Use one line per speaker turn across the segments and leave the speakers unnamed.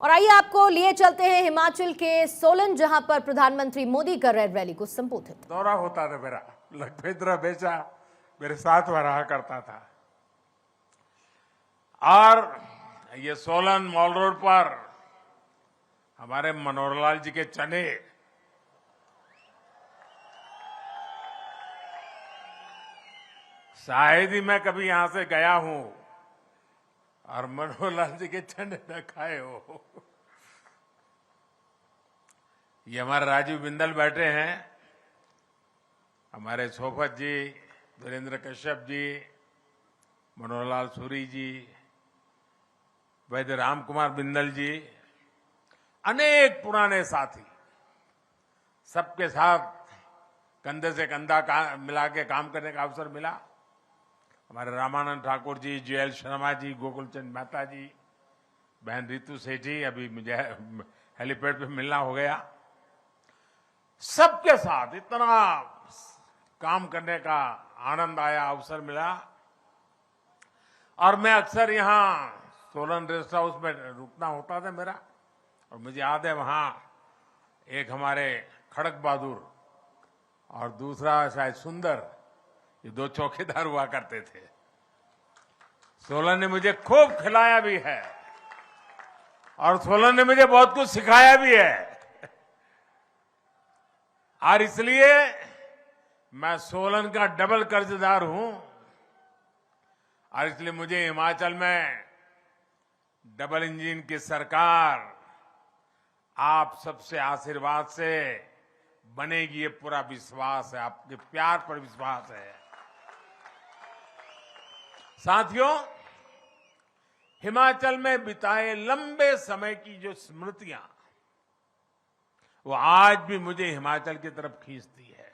और आइए आपको लिए चलते हैं हिमाचल के सोलन, जहां पर प्रधानमंत्री मोदी कर रहे रैली को संबोधित।
दौरा होता था मेरा, लखपेंद्र बेचा मेरे साथ में रहा करता था। और ये सोलन मॉल रोड पर हमारे मनोहर लाल जी के चने, शायद ही मैं कभी यहां से गया हूं और मनोहर लाल जी के चने न खाए हो। ये हमारे राजीव बिंदल बैठे हैं, हमारे सोफत जी, वीरेंद्र कश्यप जी, मनोहर लाल सूरी जी, वैद्य राम कुमार बिंदल जी, अनेक पुराने साथी, सबके साथ कंधे से कंधा मिला के काम करने का अवसर मिला। हमारे रामानंद ठाकुर जी, JL शर्मा जी, गोकुलचंद मेहता जी, बहन रितु सेठी, अभी मुझे हेलीपैड पे मिलना हो गया। सबके साथ इतना काम करने का आनंद आया, अवसर मिला। और मैं अक्सर यहाँ सोलन रेस्ट हाउस में रुकना होता था मेरा, और मुझे याद है वहां एक हमारे खड़क बहादुर और दूसरा शायद सुंदर, ये दो चौकीदार हुआ करते थे। सोलन ने मुझे खूब खिलाया भी है और सोलन ने मुझे बहुत कुछ सिखाया भी है। और इसलिए मैं सोलन का डबल कर्जदार हूं, और इसलिए मुझे हिमाचल में डबल इंजन की सरकार आप सबसे आशीर्वाद से बनेगी, ये पूरा विश्वास है, आपके प्यार पर विश्वास है। साथियों, हिमाचल में बिताए लंबे समय की जो स्मृतियां, वो आज भी मुझे हिमाचल की तरफ खींचती है।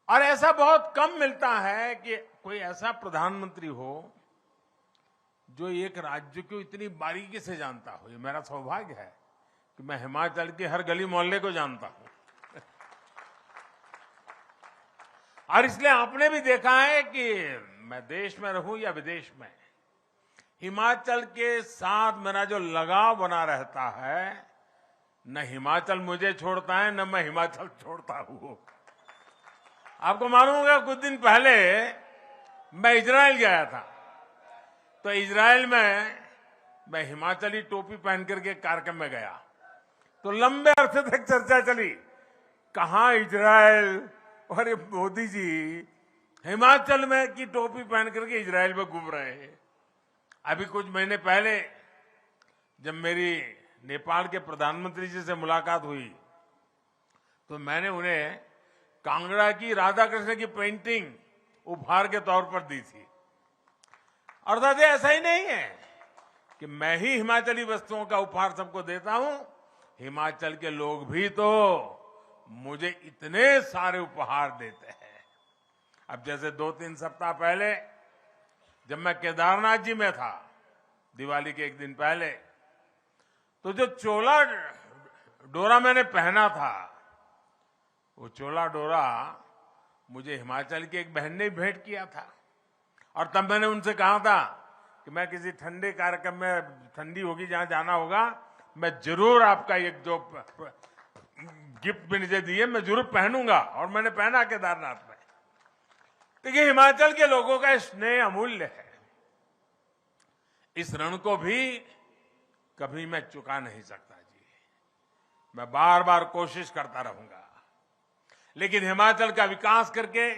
और ऐसा बहुत कम मिलता है कि कोई ऐसा प्रधानमंत्री हो जो एक राज्य को इतनी बारीकी से जानता हो। ये मेरा सौभाग्य है कि मैं हिमाचल के हर गली मोहल्ले को जानता हूं। और इसलिए आपने भी देखा है कि मैं देश में रहूं या विदेश में, हिमाचल के साथ मेरा जो लगाव बना रहता है, न हिमाचल मुझे छोड़ता है, न मैं हिमाचल छोड़ता हूं। आपको मालूम होगा, कुछ दिन पहले मैं इजराइल गया था, तो इजराइल में मैं हिमाचली टोपी पहन करके कार्यक्रम में गया, तो लंबे अरसे तक चर्चा चली, कहां इजराइल और ये मोदी जी हिमाचल में की टोपी पहन करके इजराइल में घूम रहे हैं। अभी कुछ महीने पहले जब मेरी नेपाल के प्रधानमंत्री जी से मुलाकात हुई, तो मैंने उन्हें कांगड़ा की राधा कृष्ण की पेंटिंग उपहार के तौर पर दी थी। और दादा, ऐसा ही नहीं है कि मैं ही हिमाचली वस्तुओं का उपहार सबको देता हूं, हिमाचल के लोग भी तो मुझे इतने सारे उपहार देते हैं। अब जैसे 2-3 सप्ताह पहले जब मैं केदारनाथ जी में था, दिवाली के एक दिन पहले, तो जो चोला डोरा मैंने पहना था, वो चोला डोरा मुझे हिमाचल की एक बहन ने भेंट किया था। और तब मैंने उनसे कहा था कि मैं किसी ठंडे कार्यक्रम में, ठंडी होगी जहां जाना होगा, मैं जरूर आपका एक जो गिफ्ट भी मुझे दिए मैं जरूर पहनूंगा। और मैंने पहना केदारनाथ में। देखिए, हिमाचल के लोगों का स्नेह अमूल्य है। इस ऋण को भी कभी मैं चुका नहीं सकता जी। मैं बार बार कोशिश करता रहूंगा, लेकिन हिमाचल का विकास करके,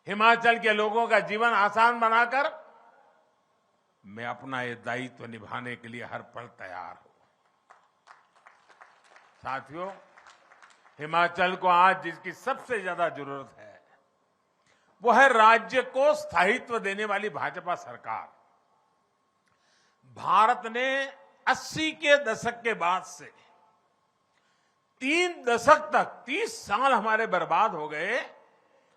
हिमाचल के लोगों का जीवन आसान बनाकर मैं अपना ये दायित्व निभाने के लिए हर पल तैयार हूं। साथियों, हिमाचल को आज जिसकी सबसे ज्यादा जरूरत है, वो है राज्य को स्थायित्व देने वाली भाजपा सरकार। भारत ने 80 के दशक के बाद से 3 दशक तक, 30 साल हमारे बर्बाद हो गए।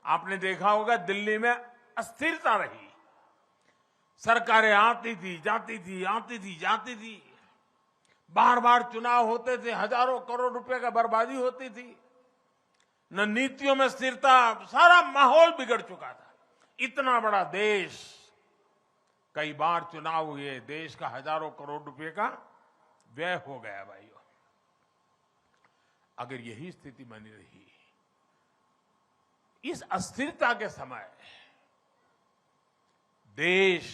आपने देखा होगा, दिल्ली में अस्थिरता रही, सरकारें आती थी जाती थी, आती थी जाती थी, बार बार चुनाव होते थे, हजारों करोड़ रुपए का बर्बादी होती थी, न नीतियों में स्थिरता, सारा माहौल बिगड़ चुका था। इतना बड़ा देश कई बार चुनाव हुए, देश का हजारों करोड़ रुपए का व्यय हो गया भाइयों। अगर यही स्थिति बनी रही इस अस्थिरता के समय, देश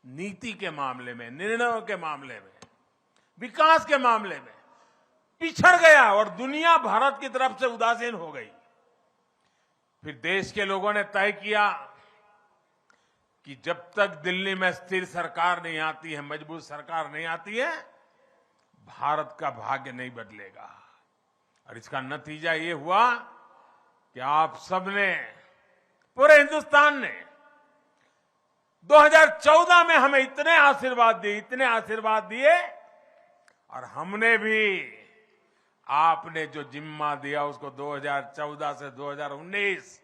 नीति के मामले में, निर्णयों के मामले में, विकास के मामले में पिछड़ गया और दुनिया भारत की तरफ से उदासीन हो गई। फिर देश के लोगों ने तय किया कि जब तक दिल्ली में स्थिर सरकार नहीं आती है, मजबूत सरकार नहीं आती है, भारत का भाग्य नहीं बदलेगा। और इसका नतीजा ये हुआ कि आप सबने, पूरे हिंदुस्तान ने 2014 में हमें इतने आशीर्वाद दिए और हमने भी आपने जो जिम्मा दिया उसको 2014 से 2019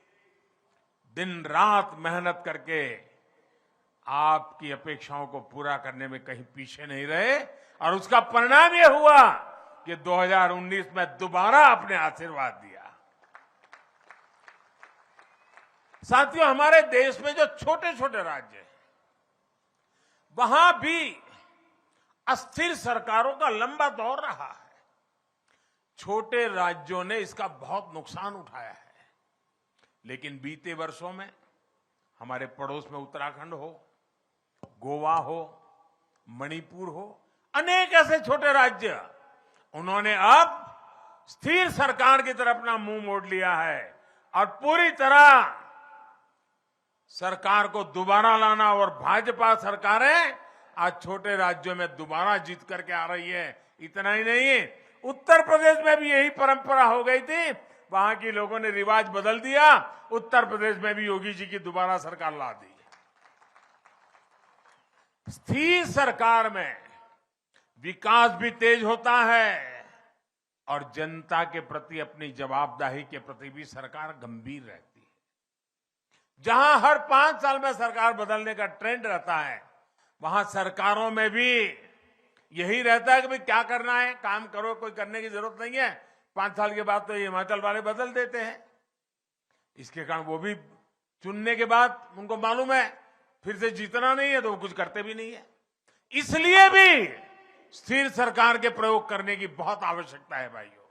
दिन रात मेहनत करके आपकी अपेक्षाओं को पूरा करने में कहीं पीछे नहीं रहे। और उसका परिणाम यह हुआ कि 2019 में दोबारा आपने आशीर्वाद दिया। साथियों, हमारे देश में जो छोटे छोटे राज्य हैं, वहां भी अस्थिर सरकारों का लंबा दौर रहा है। छोटे राज्यों ने इसका बहुत नुकसान उठाया है। लेकिन बीते वर्षों में हमारे पड़ोस में उत्तराखंड हो, गोवा हो, मणिपुर हो, अनेक ऐसे छोटे राज्य, उन्होंने अब स्थिर सरकार की तरफ अपना मुंह मोड़ लिया है और पूरी तरह सरकार को दोबारा लाना। और भाजपा सरकारें आज छोटे राज्यों में दोबारा जीत करके आ रही है। इतना ही नहीं, उत्तर प्रदेश में भी यही परंपरा हो गई थी, वहां के लोगों ने रिवाज बदल दिया, उत्तर प्रदेश में भी योगी जी की दोबारा सरकार ला दी। स्थिर सरकार में विकास भी तेज होता है और जनता के प्रति, अपनी जवाबदेही के प्रति भी सरकार गंभीर रहती है। जहां हर 5 साल में सरकार बदलने का ट्रेंड रहता है, वहां सरकारों में भी यही रहता है कि भाई क्या करना है, काम करो, कोई करने की जरूरत नहीं है। 5 साल के बाद तो हिमाचल वाले बदल देते हैं। इसके कारण वो भी चुनने के बाद उनको मालूम है फिर से जीतना नहीं है, तो वो कुछ करते भी नहीं है। इसलिए भी स्थिर सरकार के प्रयोग करने की बहुत आवश्यकता है भाइयों।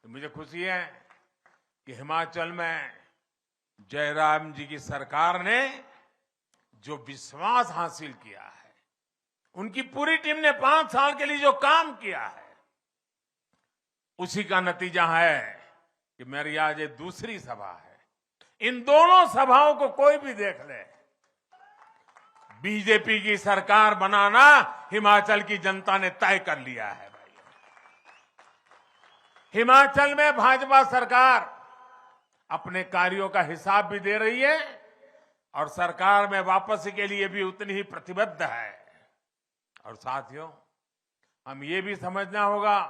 तो मुझे खुशी है कि हिमाचल में जयराम जी की सरकार ने जो विश्वास हासिल किया है, उनकी पूरी टीम ने 5 साल के लिए जो काम किया है, उसी का नतीजा है कि मेरी आज ये दूसरी सभा है। इन दोनों सभाओं को कोई भी देख ले, बीजेपी की सरकार बनाना हिमाचल की जनता ने तय कर लिया है भाई। हिमाचल में भाजपा सरकार अपने कार्यों का हिसाब भी दे रही है और सरकार में वापसी के लिए भी उतनी ही प्रतिबद्ध है। और साथियों, हम ये भी समझना होगा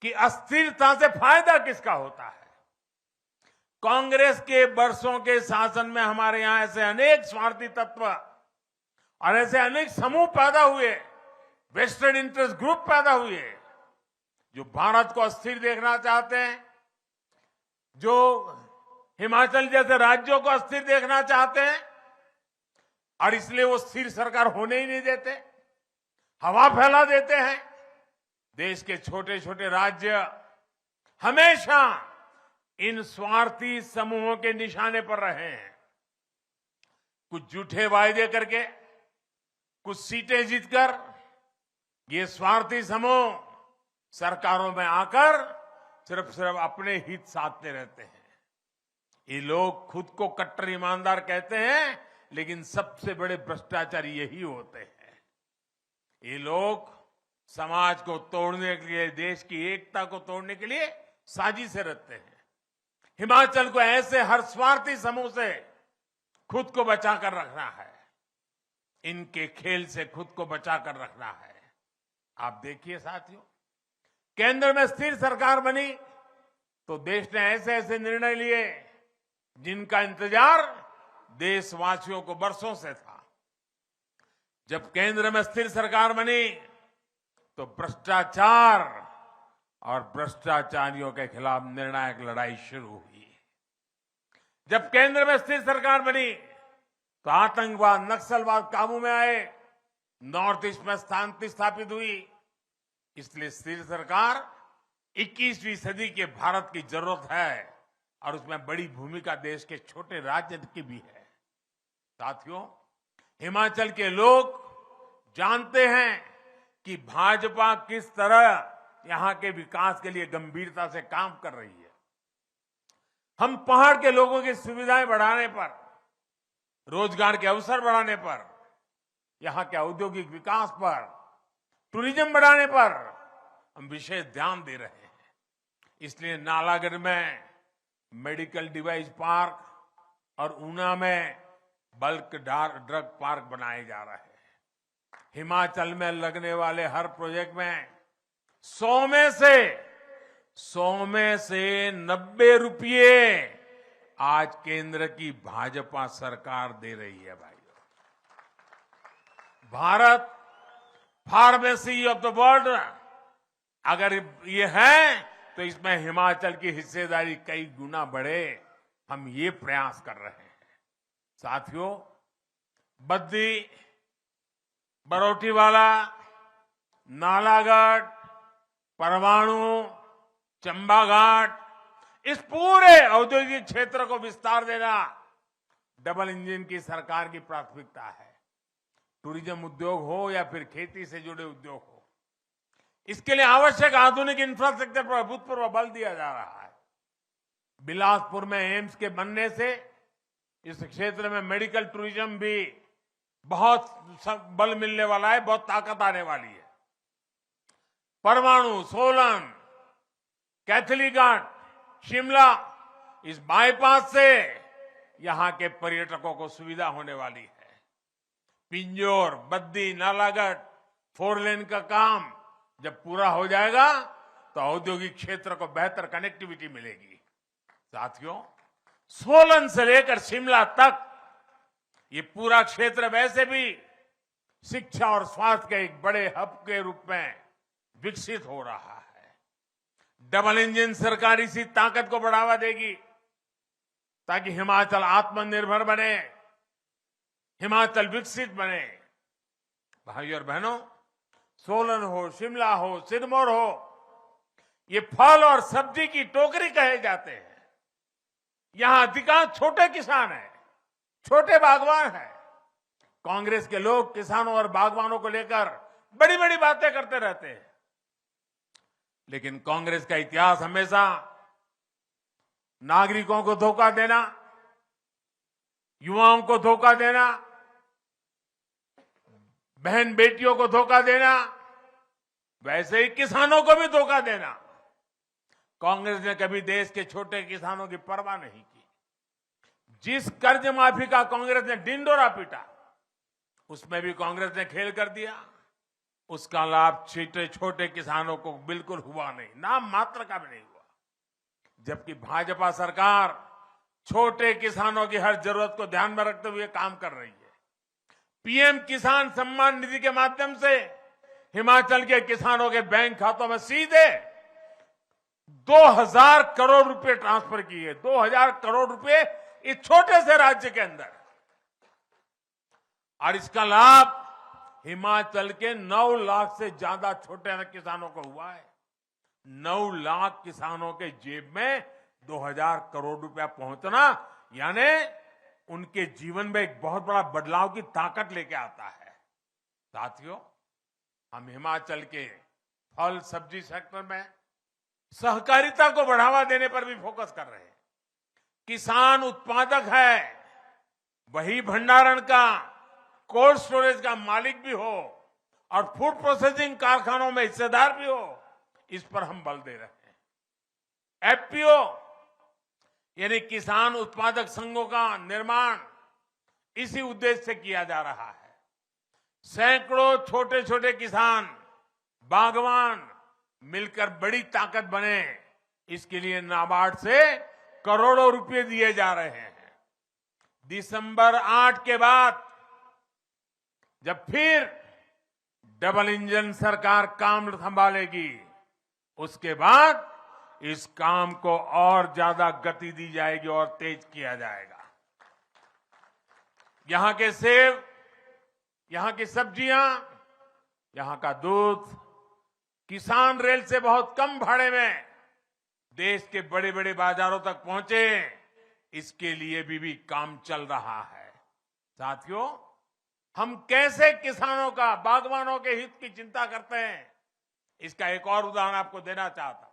कि अस्थिरता से फायदा किसका होता है। कांग्रेस के वर्षों के शासन में हमारे यहां ऐसे अनेक स्वार्थी तत्व और ऐसे अनेक समूह पैदा हुए, वेस्टेड इंटरेस्ट ग्रुप पैदा हुए, जो भारत को अस्थिर देखना चाहते हैं, जो हिमाचल जैसे राज्यों को अस्थिर देखना चाहते हैं, और इसलिए वो स्थिर सरकार होने ही नहीं देते, हवा फैला देते हैं। देश के छोटे छोटे राज्य हमेशा इन स्वार्थी समूहों के निशाने पर रहे हैं। कुछ झूठे वायदे करके, कुछ सीटें जीतकर ये स्वार्थी समूह सरकारों में आकर सिर्फ अपने हित साधते रहते हैं। ये लोग खुद को कट्टर ईमानदार कहते हैं, लेकिन सबसे बड़े भ्रष्टाचारी यही होते हैं। ये लोग समाज को तोड़ने के लिए, देश की एकता को तोड़ने के लिए साजिशें रचते हैं। हिमाचल को ऐसे हर स्वार्थी समूह से खुद को बचाकर रखना है, इनके खेल से खुद को बचाकर रखना है। आप देखिए साथियों, केंद्र में स्थिर सरकार बनी तो देश ने ऐसे ऐसे निर्णय लिए जिनका इंतजार देशवासियों को वर्षों से था। जब केंद्र में स्थिर सरकार बनी तो भ्रष्टाचार और भ्रष्टाचारियों के खिलाफ निर्णायक लड़ाई शुरू हुई। जब केंद्र में स्थिर सरकार बनी तो आतंकवाद, नक्सलवाद काबू में आए, नॉर्थ ईस्ट में शांति स्थापित हुई। इसलिए स्थिर सरकार 21वीं सदी के भारत की जरूरत है और उसमें बड़ी भूमिका देश के छोटे राज्य की भी है। साथियों, हिमाचल के लोग जानते हैं कि भाजपा किस तरह यहां के विकास के लिए गंभीरता से काम कर रही है। हम पहाड़ के लोगों की सुविधाएं बढ़ाने पर, रोजगार के अवसर बढ़ाने पर, यहां के औद्योगिक विकास पर, टूरिज्म बढ़ाने पर हम विशेष ध्यान दे रहे हैं। इसलिए नालागढ़ में मेडिकल डिवाइस पार्क और ऊना में बल्क ड्रग पार्क बनाए जा रहे हैं। हिमाचल में लगने वाले हर प्रोजेक्ट में 100 में से 90 रुपये आज केंद्र की भाजपा सरकार दे रही है। भाइयों, Bharat pharmacy of the world अगर ये है तो इसमें हिमाचल की हिस्सेदारी कई गुना बढ़े, हम ये प्रयास कर रहे हैं। साथियों, बद्दी, बरोटीवाला, नालागढ़, परवाणु, चंबाघाट, इस पूरे औद्योगिक क्षेत्र को विस्तार देना डबल इंजन की सरकार की प्राथमिकता है। टूरिज्म उद्योग हो या फिर खेती से जुड़े उद्योग हो, इसके लिए आवश्यक आधुनिक इंफ्रास्ट्रक्चर पर अभूतपूर्व बल दिया जा रहा है। बिलासपुर में एम्स के बनने से इस क्षेत्र में मेडिकल टूरिज्म भी बहुत बल मिलने वाला है, बहुत ताकत आने वाली है। परवाणु, सोलन, कैथलीघाट, शिमला, इस बाईपास से यहां के पर्यटकों को सुविधा होने वाली है। पिंजौर, बद्दी, नालागढ़ 4 लेन का काम जब पूरा हो जाएगा तो औद्योगिक क्षेत्र को बेहतर कनेक्टिविटी मिलेगी। साथियों, सोलन से लेकर शिमला तक ये पूरा क्षेत्र वैसे भी शिक्षा और स्वास्थ्य के एक बड़े हब के रूप में विकसित हो रहा है। डबल इंजन सरकार इसी ताकत को बढ़ावा देगी ताकि हिमाचल आत्मनिर्भर बने, हिमाचल विकसित बने। भाइयों और बहनों, सोलन हो, शिमला हो, सिरमौर हो, ये फल और सब्जी की टोकरी कहे जाते हैं। यहां अधिकांश छोटे किसान हैं, छोटे बागवान हैं। कांग्रेस के लोग किसानों और बागवानों को लेकर बड़ी बड़ी बातें करते रहते हैं, लेकिन कांग्रेस का इतिहास हमेशा नागरिकों को धोखा देना, युवाओं को धोखा देना, बहन बेटियों को धोखा देना, वैसे ही किसानों को भी धोखा देना। कांग्रेस ने कभी देश के छोटे किसानों की परवाह नहीं की। जिस कर्ज माफी का कांग्रेस ने डिंडोरा पीटा, उसमें भी कांग्रेस ने खेल कर दिया। उसका लाभ छोटे किसानों को बिल्कुल हुआ नहीं, नाम मात्र का भी नहीं हुआ। जबकि भाजपा सरकार छोटे किसानों की हर जरूरत को ध्यान में रखते हुए काम कर रही है। पीएम किसान सम्मान निधि के माध्यम से हिमाचल के किसानों के बैंक खातों में सीधे 2000 करोड़ रुपए ट्रांसफर किए। 2000 करोड़ रुपए इस छोटे से राज्य के अंदर, और इसका लाभ हिमाचल के 9 लाख से ज्यादा छोटे किसानों को हुआ है। 9 लाख किसानों के जेब में 2000 करोड़ रुपया पहुंचना यानी उनके जीवन में एक बहुत बड़ा बदलाव की ताकत लेके आता है। साथियों, हम हिमाचल के फल सब्जी सेक्टर में सहकारिता को बढ़ावा देने पर भी फोकस कर रहे हैं। किसान उत्पादक है, वही भंडारण का, कोल्ड स्टोरेज का मालिक भी हो और फूड प्रोसेसिंग कारखानों में हिस्सेदार भी हो, इस पर हम बल दे रहे हैं। एफपीओ यानी किसान उत्पादक संघों का निर्माण इसी उद्देश्य से किया जा रहा है। सैकड़ों छोटे छोटे किसान, बागवान मिलकर बड़ी ताकत बने, इसके लिए नाबार्ड से करोड़ों रुपए दिए जा रहे हैं। दिसंबर 8 के बाद जब फिर डबल इंजन सरकार काम संभालेगी, उसके बाद इस काम को और ज्यादा गति दी जाएगी और तेज किया जाएगा। यहां के सेब, यहां की सब्जियां, यहां का दूध किसान रेल से बहुत कम भाड़े में देश के बड़े बड़े बाजारों तक पहुंचे, इसके लिए भी काम चल रहा है। साथियों, हम कैसे किसानों का, बागवानों के हित की चिंता करते हैं, इसका एक और उदाहरण आपको देना चाहता हूं।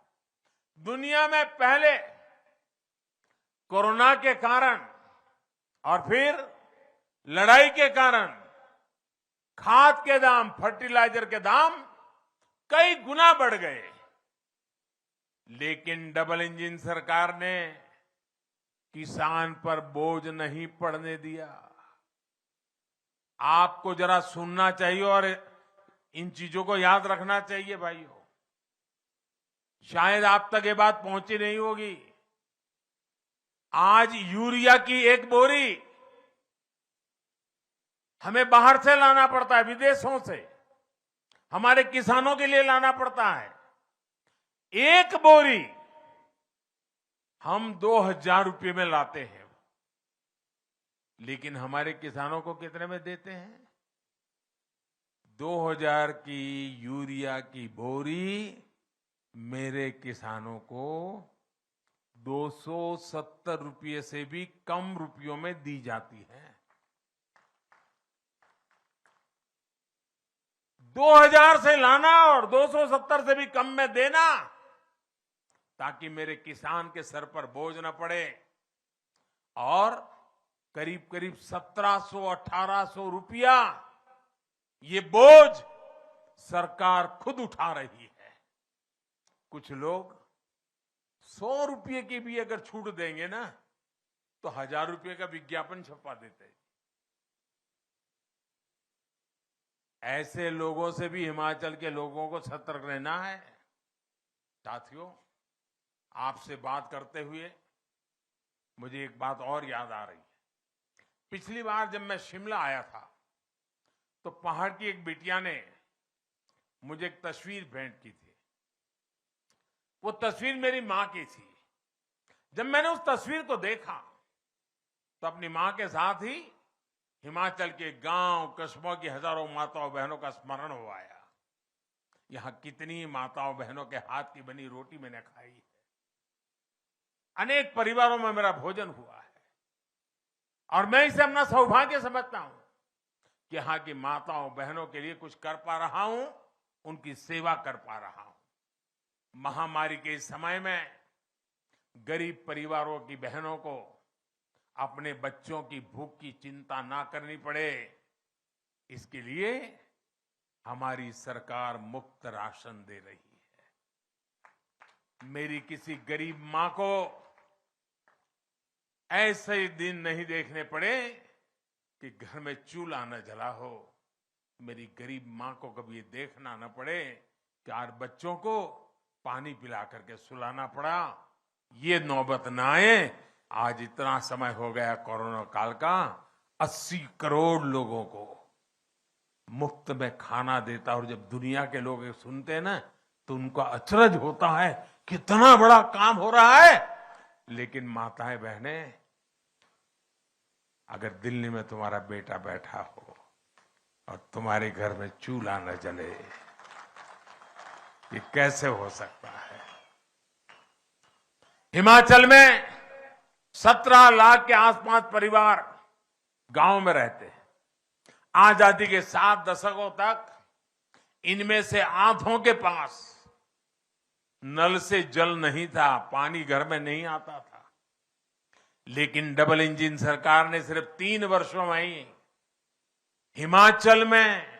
दुनिया में पहले कोरोना के कारण और फिर लड़ाई के कारण खाद के दाम, फर्टिलाइजर के दाम कई गुना बढ़ गए, लेकिन डबल इंजन सरकार ने किसान पर बोझ नहीं पड़ने दिया। आपको जरा सुनना चाहिए और इन चीजों को याद रखना चाहिए भाइयों। शायद आप तक ये बात पहुंची नहीं होगी। आज यूरिया की एक बोरी हमें बाहर से लाना पड़ता है, विदेशों से हमारे किसानों के लिए लाना पड़ता है। एक बोरी हम 2000 रुपये में लाते हैं, लेकिन हमारे किसानों को कितने में देते हैं? 2000 की यूरिया की बोरी मेरे किसानों को 270 रुपये से भी कम रुपयों में दी जाती है। 2000 से लाना और 270 से भी कम में देना, ताकि मेरे किसान के सर पर बोझ न पड़े। और करीब करीब 1700-1800 रुपया ये बोझ सरकार खुद उठा रही है। कुछ लोग 100 रुपये की भी अगर छूट देंगे ना, तो 1000 रुपये का विज्ञापन छपवा देते हैं। ऐसे लोगों से भी हिमाचल के लोगों को सतर्क रहना है। साथियों, आपसे बात करते हुए मुझे एक बात और याद आ रही है। पिछली बार जब मैं शिमला आया था, तो पहाड़ की एक बिटिया ने मुझे एक तस्वीर भेंट की थी। वो तस्वीर मेरी मां की थी। जब मैंने उस तस्वीर को देखा, तो अपनी मां के साथ ही हिमाचल के गांव कस्बों की हजारों माताओं बहनों का स्मरण हो आया। यहां कितनी माताओं बहनों के हाथ की बनी रोटी मैंने खाई है। अनेक परिवारों में मेरा भोजन हुआ है, और मैं इसे अपना सौभाग्य समझता हूं कि यहां की माताओं बहनों के लिए कुछ कर पा रहा हूं, उनकी सेवा कर पा रहा हूं। महामारी के इस समय में गरीब परिवारों की बहनों को अपने बच्चों की भूख की चिंता ना करनी पड़े, इसके लिए हमारी सरकार मुफ्त राशन दे रही है। मेरी किसी गरीब मां को ऐसे दिन नहीं देखने पड़े कि घर में चूल्हा न जला हो। मेरी गरीब मां को कभी ये देखना न पड़े कि आज बच्चों को पानी पिला करके सुलाना पड़ा। ये नौबत न आए। आज इतना समय हो गया कोरोना काल का, 80 करोड़ लोगों को मुफ्त में खाना देता। और जब दुनिया के लोग ये सुनते हैं ना, तो उनका अचरज होता है, कितना बड़ा काम हो रहा है। लेकिन माताएं बहनें, अगर दिल्ली में तुम्हारा बेटा बैठा हो और तुम्हारे घर में चूल्हा न जले, ये कैसे हो सकता है? हिमाचल में 17 लाख के आसपास परिवार गांव में रहते हैं। आजादी के 7 दशकों तक इनमें से आधों के पास नल से जल नहीं था, पानी घर में नहीं आता था। लेकिन डबल इंजन सरकार ने सिर्फ 3 वर्षों में ही हिमाचल में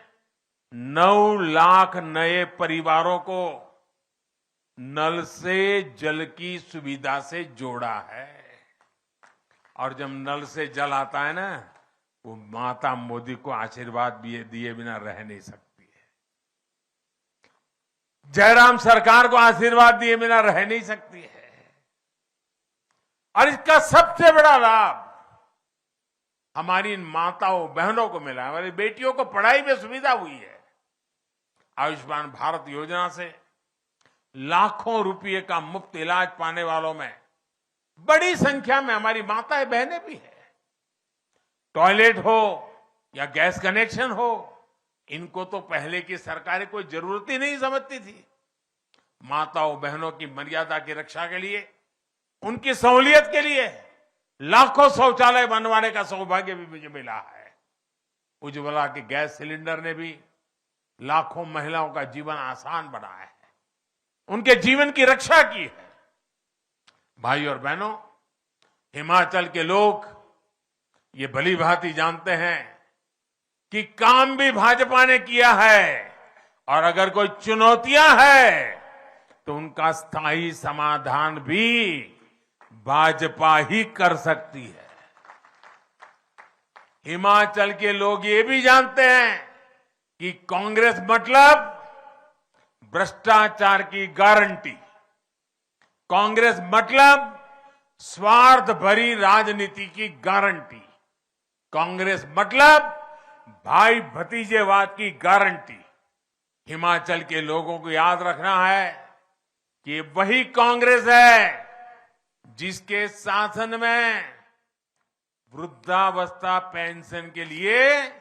9 लाख नए परिवारों को नल से जल की सुविधा से जोड़ा है। और जब नल से जल आता है ना, वो माता मोदी को आशीर्वाद दिए बिना रह नहीं सकती है। जयराम सरकार को आशीर्वाद दिए बिना रह नहीं सकती है। और इसका सबसे बड़ा लाभ हमारी इन माताओं बहनों को मिला है। हमारी बेटियों को पढ़ाई में सुविधा हुई है। आयुष्मान भारत योजना से लाखों रुपए का मुफ्त इलाज पाने वालों में बड़ी संख्या में हमारी माताएं बहनें भी हैं। टॉयलेट हो या गैस कनेक्शन हो, इनको तो पहले की सरकारें कोई जरूरत ही नहीं समझती थी। माताओं बहनों की मर्यादा की रक्षा के लिए, उनकी सहूलियत के लिए लाखों शौचालय बनवाने का सौभाग्य भी मुझे मिला है। उज्ज्वला के गैस सिलेंडर ने भी लाखों महिलाओं का जीवन आसान बनाया है, उनके जीवन की रक्षा की है। भाई और बहनों, हिमाचल के लोग ये भली भांति जानते हैं कि काम भी भाजपा ने किया है, और अगर कोई चुनौतियां हैं तो उनका स्थायी समाधान भी भाजपा ही कर सकती है। हिमाचल के लोग ये भी जानते हैं कि कांग्रेस मतलब भ्रष्टाचार की गारंटी, कांग्रेस मतलब स्वार्थ भरी राजनीति की गारंटी, कांग्रेस मतलब भाई भतीजेवाद की गारंटी। हिमाचल के लोगों को याद रखना है कि वही कांग्रेस है जिसके शासन में वृद्धावस्था पेंशन के लिए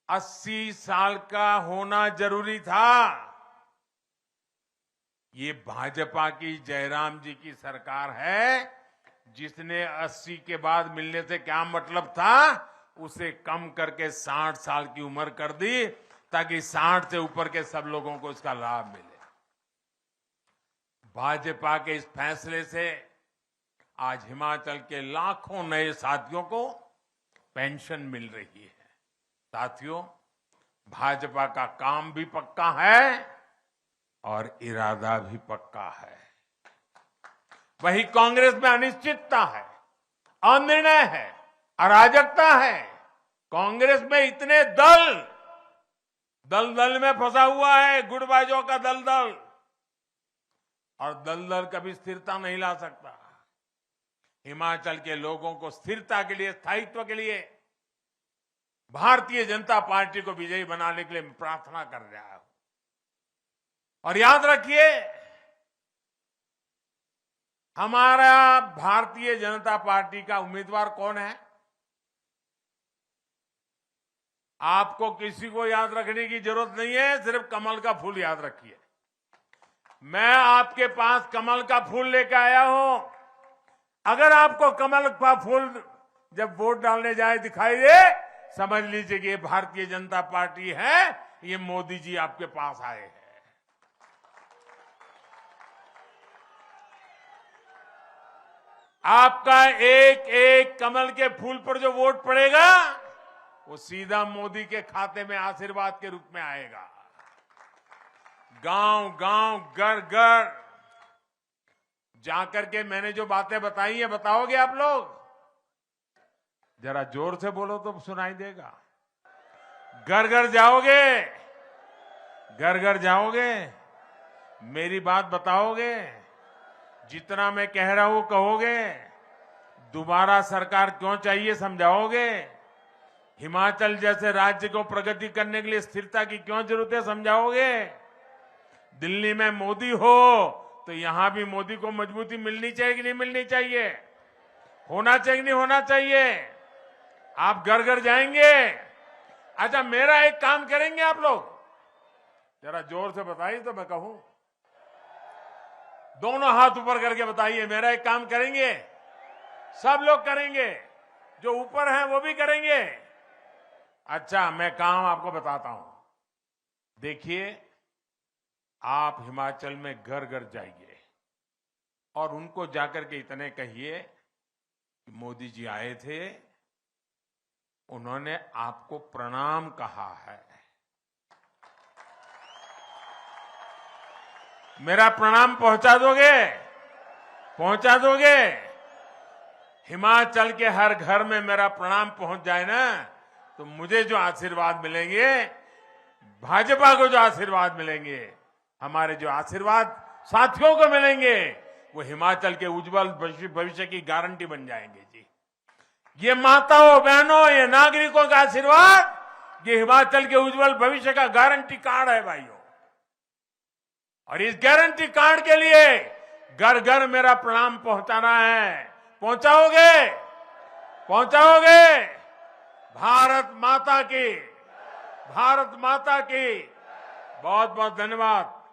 80 साल का होना जरूरी था। ये भाजपा की जयराम जी की सरकार है जिसने 80 के बाद मिलने से क्या मतलब था, उसे कम करके 60 साल की उम्र कर दी ताकि 60 से ऊपर के सब लोगों को इसका लाभ मिले। भाजपा के इस फैसले से आज हिमाचल के लाखों नए साथियों को पेंशन मिल रही है। साथियों, भाजपा का काम भी पक्का है और इरादा भी पक्का है। वही कांग्रेस में अनिश्चितता है, अनिर्णय है, अराजकता है। कांग्रेस में इतने दल में फंसा हुआ है, गुटबाजों का दलदल, और दलदल कभी स्थिरता नहीं ला सकता। हिमाचल के लोगों को स्थिरता के लिए, स्थायित्व के लिए भारतीय जनता पार्टी को विजयी बनाने के लिए मैं प्रार्थना कर रहा हूं। और याद रखिए, हमारा भारतीय जनता पार्टी का उम्मीदवार कौन है? आपको किसी को याद रखने की जरूरत नहीं है, सिर्फ कमल का फूल याद रखिए। मैं आपके पास कमल का फूल लेकर आया हूं। अगर आपको कमल का फूल जब वोट डालने जाए दिखाई दे, समझ लीजिए कि ये भारतीय जनता पार्टी है, ये मोदी जी आपके पास आए हैं। आपका एक एक कमल के फूल पर जो वोट पड़ेगा वो सीधा मोदी के खाते में आशीर्वाद के रूप में आएगा। गांव गांव, घर घर जाकर के मैंने जो बातें बताई है, बताओगे आप लोग? जरा जोर से बोलो तो सुनाई देगा। घर घर जाओगे? घर घर जाओगे? मेरी बात बताओगे? जितना मैं कह रहा हूं कहोगे? दोबारा सरकार क्यों चाहिए समझाओगे? हिमाचल जैसे राज्य को प्रगति करने के लिए स्थिरता की क्यों जरूरत है समझाओगे? दिल्ली में मोदी हो तो यहां भी मोदी को मजबूती मिलनी चाहिए कि नहीं मिलनी चाहिए? होना चाहिए कि नहीं होना चाहिए? आप घर घर जाएंगे? अच्छा, मेरा एक काम करेंगे आप लोग? जरा जोर से बताइए तो मैं कहूं। दोनों हाथ ऊपर करके बताइए, मेरा एक काम करेंगे? सब लोग करेंगे, जो ऊपर हैं वो भी करेंगे। अच्छा, मैं काम आपको बताता हूं। देखिए, आप हिमाचल में घर घर जाइए और उनको जाकर के इतने कहिए कि मोदी जी आए थे, उन्होंने आपको प्रणाम कहा है। मेरा प्रणाम पहुंचा दोगे? पहुंचा दोगे? हिमाचल के हर घर में मेरा प्रणाम पहुंच जाए ना, तो मुझे जो आशीर्वाद मिलेंगे, भाजपा को जो आशीर्वाद मिलेंगे, हमारे जो आशीर्वाद साथियों को मिलेंगे, वो हिमाचल के उज्जवल भविष्य की गारंटी बन जाएंगे जी। ये माताओं बहनों, ये नागरिकों का आशीर्वाद, ये हिमाचल के उज्जवल भविष्य का गारंटी कार्ड है भाइयों। और इस गारंटी कार्ड के लिए घर घर मेरा प्रणाम पहुंचाना है। पहुंचाओगे? पहुंचाओगे? भारत माता की, भारत माता की। बहुत बहुत धन्यवाद।